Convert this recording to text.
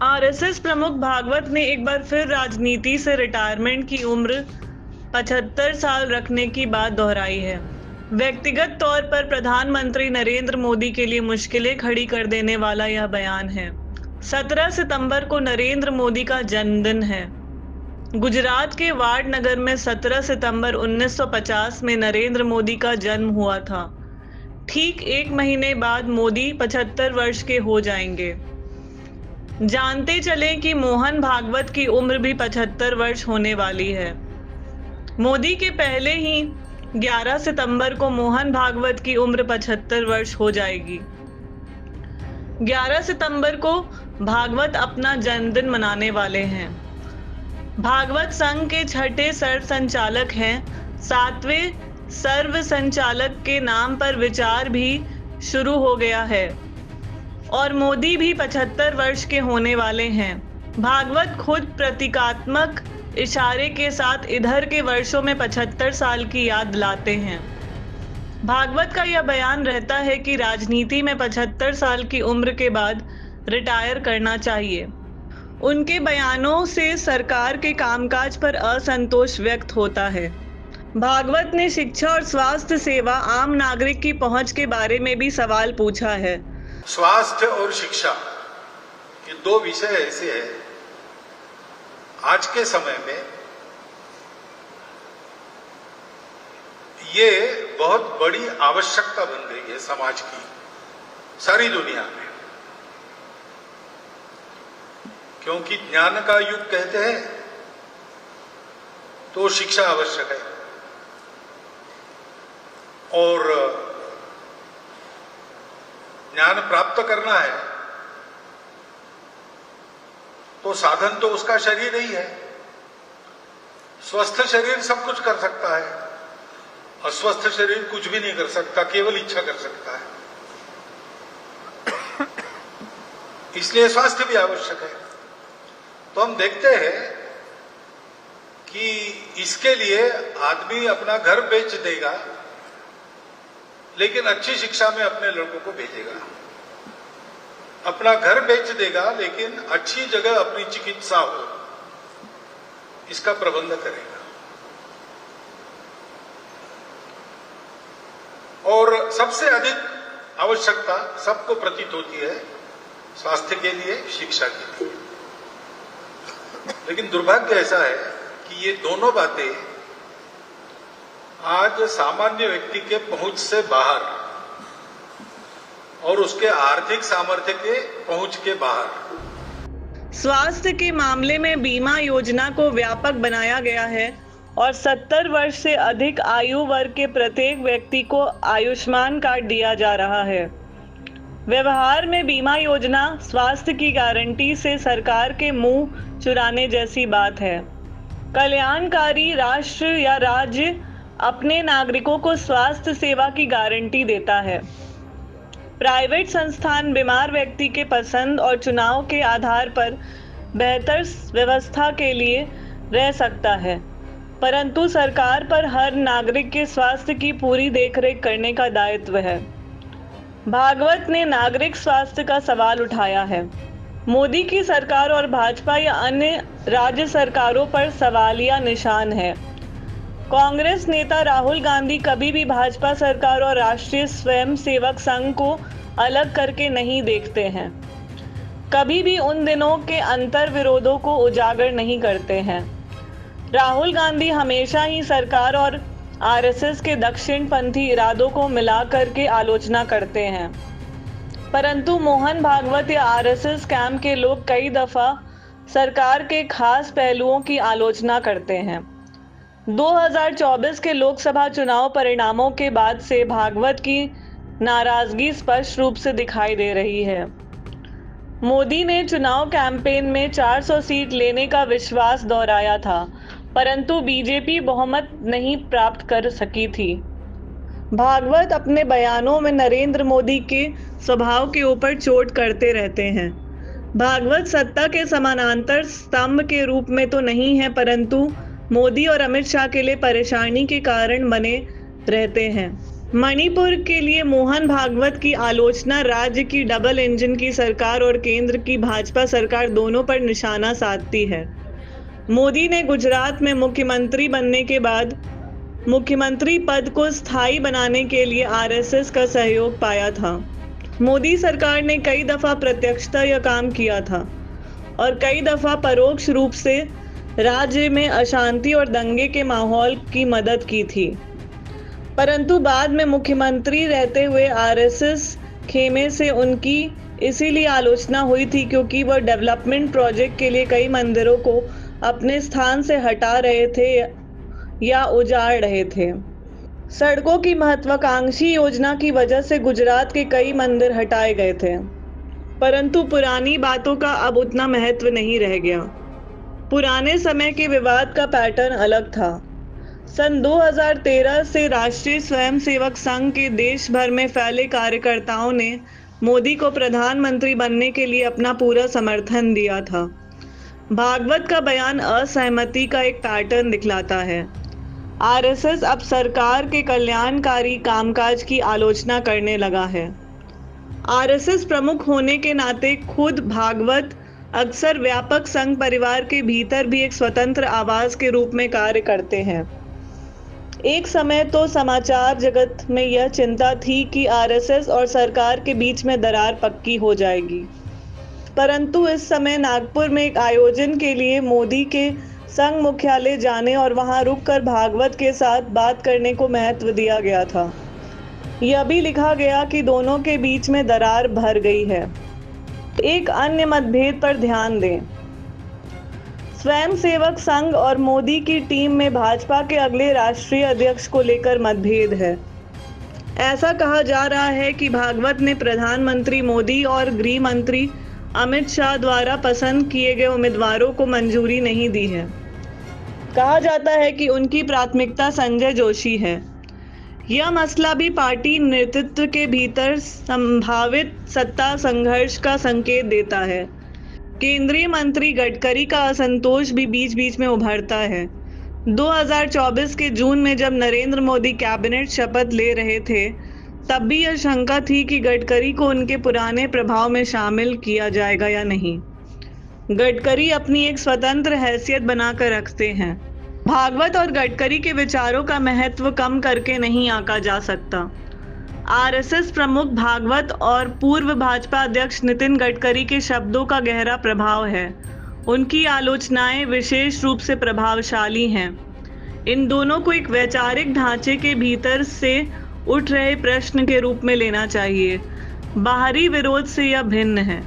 RSS प्रमुख भागवत ने एक बार फिर राजनीति से रिटायरमेंट की उम्र 75 साल रखने की बात दोहराई है। व्यक्तिगत तौर पर प्रधानमंत्री नरेंद्र मोदी के लिए मुश्किलें खड़ी कर देने वाला यह बयान है। 17 सितंबर को नरेंद्र मोदी का जन्मदिन है। गुजरात के वाडनगर में 17 सितंबर 1950 में नरेंद्र मोदी का जन्म हुआ था। ठीक एक महीने बाद मोदी 75 वर्ष के हो जाएंगे। जानते चलें कि मोहन भागवत की उम्र भी 75 वर्ष होने वाली है। मोदी के पहले ही 11 सितंबर को मोहन भागवत की उम्र 75 वर्ष हो जाएगी। 11 सितंबर को भागवत अपना जन्मदिन मनाने वाले हैं। भागवत संघ के छठे सर्व संचालक हैं। 7वें सर्व संचालक के नाम पर विचार भी शुरू हो गया है और मोदी भी 75 वर्ष के होने वाले हैं। भागवत खुद प्रतीकात्मक इशारे के साथ इधर के वर्षों में 75 साल की याद दिलाते हैं। भागवत का यह बयान रहता है कि राजनीति में 75 साल की उम्र के बाद रिटायर करना चाहिए। उनके बयानों से सरकार के कामकाज पर असंतोष व्यक्त होता है। भागवत ने शिक्षा और स्वास्थ्य सेवा आम नागरिक की पहुंच के बारे में भी सवाल पूछा है। स्वास्थ्य और शिक्षा ये दो विषय ऐसे हैं आज के समय में ये बहुत बड़ी आवश्यकता बन गई है समाज की, सारी दुनिया में। क्योंकि ज्ञान का युग कहते हैं तो शिक्षा आवश्यक है और ज्ञान प्राप्त करना है तो साधन तो उसका शरीर ही है। स्वस्थ शरीर सब कुछ कर सकता है, अस्वस्थ शरीर कुछ भी नहीं कर सकता, केवल इच्छा कर सकता है। इसलिए स्वास्थ्य भी आवश्यक है। तो हम देखते हैं कि इसके लिए आदमी अपना घर बेच देगा लेकिन अच्छी शिक्षा में अपने लड़कों को भेजेगा, अपना घर बेच देगा लेकिन अच्छी जगह अपनी चिकित्सा हो इसका प्रबंध करेगा। और सबसे अधिक आवश्यकता सबको प्रतीत होती है स्वास्थ्य के लिए, शिक्षा के लिए। लेकिन दुर्भाग्य ऐसा है कि ये दोनों बातें आज सामान्य व्यक्ति के पहुंच से बाहर और उसके आर्थिक सामर्थ्य के पहुंच के बाहर। स्वास्थ्य के मामले में बीमा योजना को व्यापक बनाया गया है और 70 वर्ष से अधिक आयु वर्ग के प्रत्येक व्यक्ति को आयुष्मान कार्ड दिया जा रहा है। व्यवहार में बीमा योजना स्वास्थ्य की गारंटी से सरकार के मुंह चुराने जैसी बात है। कल्याणकारी राष्ट्र या राज्य अपने नागरिकों को स्वास्थ्य सेवा की गारंटी देता है। प्राइवेट संस्थान बीमार व्यक्ति के पसंद और चुनाव के आधार पर बेहतर व्यवस्था के लिए रह सकता है, परंतु सरकार पर हर नागरिक के स्वास्थ्य की पूरी देखरेख करने का दायित्व है। भागवत ने नागरिक स्वास्थ्य का सवाल उठाया है। मोदी की सरकार और भाजपा या अन्य राज्य सरकारों पर सवालिया निशान है। कांग्रेस नेता राहुल गांधी कभी भी भाजपा सरकार और राष्ट्रीय स्वयंसेवक संघ को अलग करके नहीं देखते हैं, कभी भी उन दिनों के अंतर विरोधों को उजागर नहीं करते हैं। राहुल गांधी हमेशा ही सरकार और आरएसएस के दक्षिणपंथी इरादों को मिला करके आलोचना करते हैं, परंतु मोहन भागवत या आरएसएस कैंप के लोग कई दफा सरकार के खास पहलुओं की आलोचना करते हैं। 2024 के लोकसभा चुनाव परिणामों के बाद से भागवत की नाराजगी स्पष्ट रूप से दिखाई दे रही है। मोदी ने चुनाव कैंपेन में 400 सीट लेने का विश्वास दोहराया था, परंतु बीजेपी बहुमत नहीं प्राप्त कर सकी थी। भागवत अपने बयानों में नरेंद्र मोदी के स्वभाव के ऊपर चोट करते रहते हैं। भागवत सत्ता के समानांतर स्तंभ के रूप में तो नहीं है, परंतु मोदी और अमित शाह के लिए परेशानी के कारण बने रहते हैं। मणिपुर के लिए मोहन भागवत की आलोचना राज्य की डबल इंजन की सरकार और केंद्र की भाजपा सरकार दोनों पर निशाना साधती है। मोदी ने गुजरात में मुख्यमंत्री बनने के बाद मुख्यमंत्री पद को स्थायी बनाने के लिए आरएसएस का सहयोग पाया था। मोदी सरकार ने कई दफा प्रत्यक्षतः यह काम किया था और कई दफा परोक्ष रूप से राज्य में अशांति और दंगे के माहौल की मदद की थी, परंतु बाद में मुख्यमंत्री रहते हुए आरएसएस खेमे से उनकी इसीलिए आलोचना हुई थी क्योंकि वह डेवलपमेंट प्रोजेक्ट के लिए कई मंदिरों को अपने स्थान से हटा रहे थे या उजाड़ रहे थे। सड़कों की महत्वाकांक्षी योजना की वजह से गुजरात के कई मंदिर हटाए गए थे, परंतु पुरानी बातों का अब उतना महत्व नहीं रह गया। पुराने समय के विवाद का पैटर्न अलग था। सन 2013 से राष्ट्रीय स्वयंसेवक संघ के देश भर में फैले कार्यकर्ताओं ने मोदी को प्रधानमंत्री बनने के लिए अपना पूरा समर्थन दिया था। भागवत का बयान असहमति का एक पैटर्न दिखलाता है। आरएसएस अब सरकार के कल्याणकारी कामकाज की आलोचना करने लगा है। आरएसएस प्रमुख होने के नाते खुद भागवत अक्सर व्यापक संघ परिवार के भीतर भी एक स्वतंत्र आवाज के रूप में कार्य करते हैं। एक समय तो समाचार जगत में यह चिंता थी कि आरएसएस और सरकार के बीच में दरार पक्की हो जाएगी, परंतु इस समय नागपुर में एक आयोजन के लिए मोदी के संघ मुख्यालय जाने और वहां रुककर भागवत के साथ बात करने को महत्व दिया गया था। यह भी लिखा गया कि दोनों के बीच में दरार भर गई है। एक अन्य मतभेद पर ध्यान दें। स्वयंसेवक संघ और मोदी की टीम में भाजपा के अगले राष्ट्रीय अध्यक्ष को लेकर मतभेद है। ऐसा कहा जा रहा है कि भागवत ने प्रधानमंत्री मोदी और गृह मंत्री अमित शाह द्वारा पसंद किए गए उम्मीदवारों को मंजूरी नहीं दी है। कहा जाता है कि उनकी प्राथमिकता संजय जोशी है। यह मसला भी पार्टी नेतृत्व के भीतर संभावित सत्ता संघर्ष का संकेत देता है। केंद्रीय मंत्री गडकरी का असंतोष भी बीच बीच में उभरता है। 2024 के जून में जब नरेंद्र मोदी कैबिनेट शपथ ले रहे थे, तब भी यह शंका थी कि गडकरी को उनके पुराने प्रभाव में शामिल किया जाएगा या नहीं। गडकरी अपनी एक स्वतंत्र हैसियत बनाकर रखते हैं। भागवत और गडकरी के विचारों का महत्व कम करके नहीं आंका जा सकता। आरएसएस प्रमुख भागवत और पूर्व भाजपा अध्यक्ष नितिन गडकरी के शब्दों का गहरा प्रभाव है। उनकी आलोचनाएं विशेष रूप से प्रभावशाली हैं। इन दोनों को एक वैचारिक ढांचे के भीतर से उठ रहे प्रश्न के रूप में लेना चाहिए। बाहरी विरोध से यह भिन्न है।